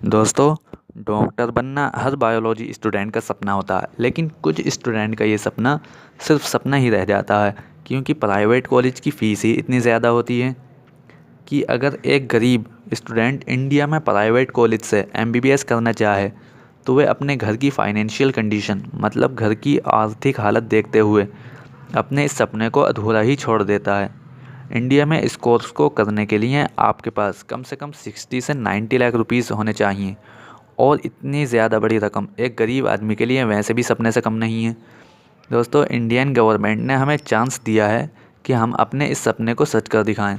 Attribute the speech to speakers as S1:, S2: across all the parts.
S1: दोस्तों, डॉक्टर बनना हर biology student का सपना होता है, लेकिन कुछ स्टूडेंट का ये सपना सिर्फ सपना ही रह जाता है क्योंकि प्राइवेट कॉलेज की फ़ीस ही इतनी ज़्यादा होती है कि अगर एक गरीब स्टूडेंट इंडिया में प्राइवेट कॉलेज से एमबीबीएस करना चाहे तो वह अपने घर की फाइनेंशियल कंडीशन मतलब घर की आर्थिक हालत देखते हुए अपने इस सपने को अधूरा ही छोड़ देता है। इंडिया में इस कोर्स को करने के लिए आपके पास कम से कम 60 से 90 लाख रुपीस होने चाहिए और इतनी ज़्यादा बड़ी रकम एक गरीब आदमी के लिए वैसे भी सपने से कम नहीं है। दोस्तों, इंडियन गवर्नमेंट ने हमें चांस दिया है कि हम अपने इस सपने को सच कर दिखाएं।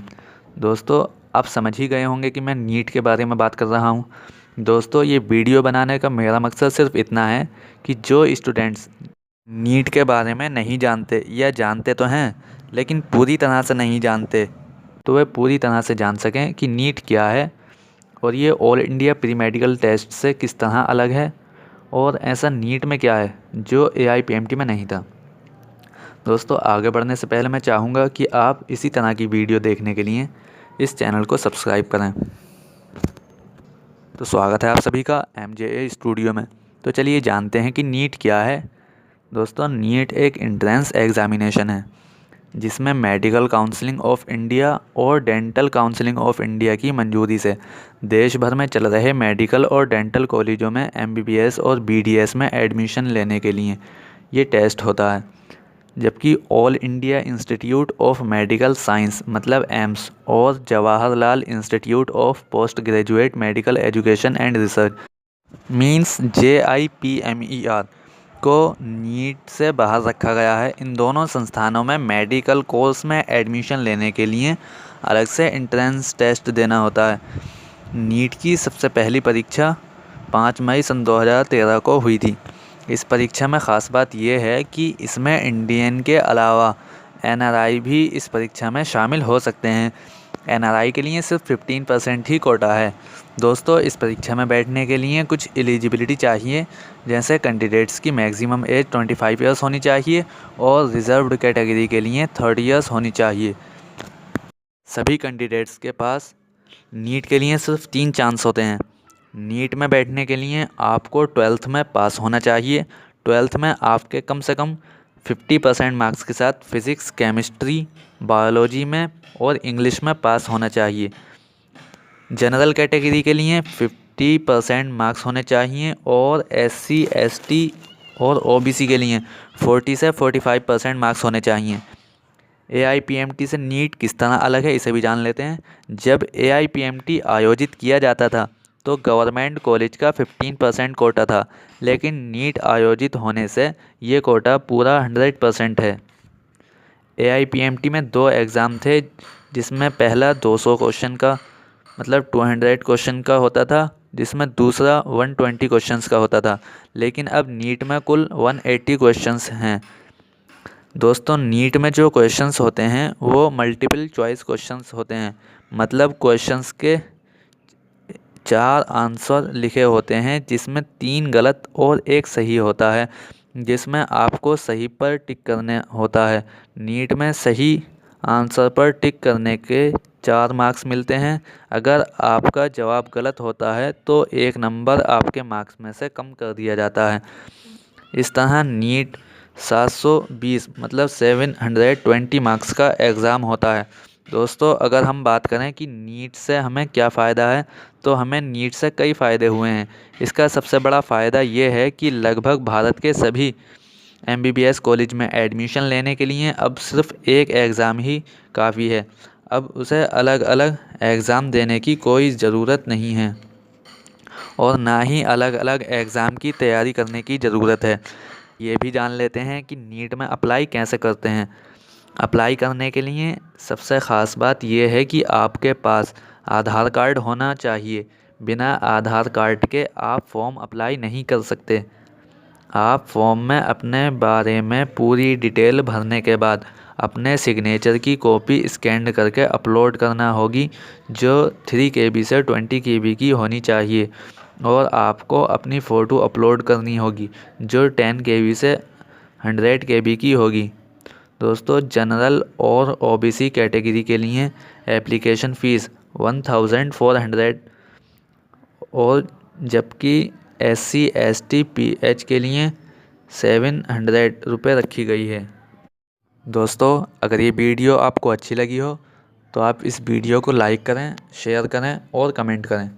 S1: दोस्तों, आप समझ ही गए होंगे कि मैं नीट के बारे में बात कर रहा हूं। दोस्तों, ये वीडियो बनाने का मेरा मकसद सिर्फ इतना है कि जो स्टूडेंट्स नीट के बारे में नहीं जानते या जानते तो हैं लेकिन पूरी तरह से नहीं जानते, तो वे पूरी तरह से जान सकें कि नीट क्या है और ये all India pre medical test से किस तरह अलग है और ऐसा नीट में क्या है जो एआईपीएमटी में नहीं था। दोस्तों, आगे बढ़ने से पहले मैं चाहूँगा कि आप इसी तरह की वीडियो देखने के लिए इस चैनल को सब्सक्राइब करें। तो स्वागत है आप सभी का एमजेए स्टूडियो में। तो चलिए जानते हैं कि नीट क्या है। दोस्तों, नीट एक एंट्रेंस एग्ज़ामिनेशन है जिसमें मेडिकल काउंसलिंग ऑफ इंडिया और डेंटल काउंसलिंग ऑफ इंडिया की मंजूरी से देश भर में चल रहे मेडिकल और डेंटल कॉलेजों में एमबीबीएस और बीडीएस में एडमिशन लेने के लिए ये टेस्ट होता है। जबकि all India institute of medical science मतलब एम्स और Jawaharlal institute of post graduate medical education and research means JIPMER को नीट से बाहर रखा गया है। इन दोनों संस्थानों में मेडिकल कोर्स में एडमिशन लेने के लिए अलग से एंट्रेंस टेस्ट देना होता है। नीट की सबसे पहली परीक्षा 5 मई सन 2013 को हुई थी। इस परीक्षा में ख़ास बात यह है कि इसमें इंडियन के अलावा NRI भी इस परीक्षा में शामिल हो सकते हैं। NRI के लिए सिर्फ 15% ही कोटा है। दोस्तों, इस परीक्षा में बैठने के लिए कुछ एलिजिबिलिटी चाहिए, जैसे कैंडिडेट्स की मैक्सिमम एज 25 ईयर्स होनी चाहिए और रिजर्व्ड कैटेगरी के लिए 30 ईयर्स होनी चाहिए। सभी कैंडिडेट्स के पास नीट के लिए सिर्फ 3 चांस होते हैं। नीट में बैठने के लिए आपको 12th में पास होना चाहिए। 12th में आपके कम से कम 50% मार्क्स के साथ फिज़िक्स, केमिस्ट्री, बायोलॉजी में और इंग्लिश में पास होना चाहिए। जनरल कैटेगरी के लिए 50% मार्क्स होने चाहिए और SC, ST और OBC के लिए 40 से 45% मार्क्स होने चाहिए। AIPMT से नीट किस तरह अलग है इसे भी जान लेते हैं। जब AIPMT आयोजित किया जाता था तो गवर्नमेंट कॉलेज का 15% कोटा था, लेकिन नीट आयोजित होने से ये कोटा पूरा 100% है। AIPMT में 2 एग्ज़ाम थे जिसमें पहला 200 क्वेश्चन का मतलब 200 क्वेश्चन का होता था, जिसमें दूसरा 120 क्वेश्चंस का होता था, लेकिन अब नीट में कुल 180 क्वेश्चंस हैं। दोस्तों, नीट में जो क्वेश्चंस होते हैं वो मल्टीपल चॉइस क्वेश्चंस होते हैं, मतलब क्वेश्चंस के 4 आंसर लिखे होते हैं जिसमें 3 गलत और 1 सही होता है, जिसमें आपको सही पर टिक करने होता है। नीट में सही आंसर पर टिक करने के 4 मार्क्स मिलते हैं। अगर आपका जवाब गलत होता है तो 1 नंबर आपके मार्क्स में से कम कर दिया जाता है। इस तरह नीट 720 मतलब 720 मार्क्स का एग्ज़ाम होता है। दोस्तों, अगर हम बात करें कि नीट से हमें क्या फ़ायदा है, तो हमें नीट से कई फ़ायदे हुए हैं। इसका सबसे बड़ा फ़ायदा ये है कि लगभग भारत के सभी MBBS कॉलेज में एडमिशन लेने के लिए अब सिर्फ एक एग्ज़ाम ही काफ़ी है। अब उसे अलग अलग एग्ज़ाम देने की कोई ज़रूरत नहीं है और ना ही अलग अलग एग्ज़ाम की तैयारी करने की ज़रूरत है। ये भी जान लेते हैं कि नीट में अप्लाई कैसे करते हैं। अप्लाई करने के लिए सबसे ख़ास बात यह है कि आपके पास आधार कार्ड होना चाहिए। बिना आधार कार्ड के आप फॉर्म अप्लाई नहीं कर सकते। आप फॉर्म में अपने बारे में पूरी डिटेल भरने के बाद अपने सिग्नेचर की कॉपी स्कैन करके अपलोड करना होगी, जो 3 KB से 20 KB की होनी चाहिए, और आपको अपनी फ़ोटो अपलोड करनी होगी जो 10 KB से 100 KB की होगी। दोस्तों, जनरल और OBC कैटेगरी के लिए एप्लीकेशन फ़ीस 1400 और जबकि SC ST PH के लिए 700 रुपये रखी गई है। दोस्तों, अगर ये वीडियो आपको अच्छी लगी हो तो आप इस वीडियो को लाइक करें, शेयर करें और कमेंट करें।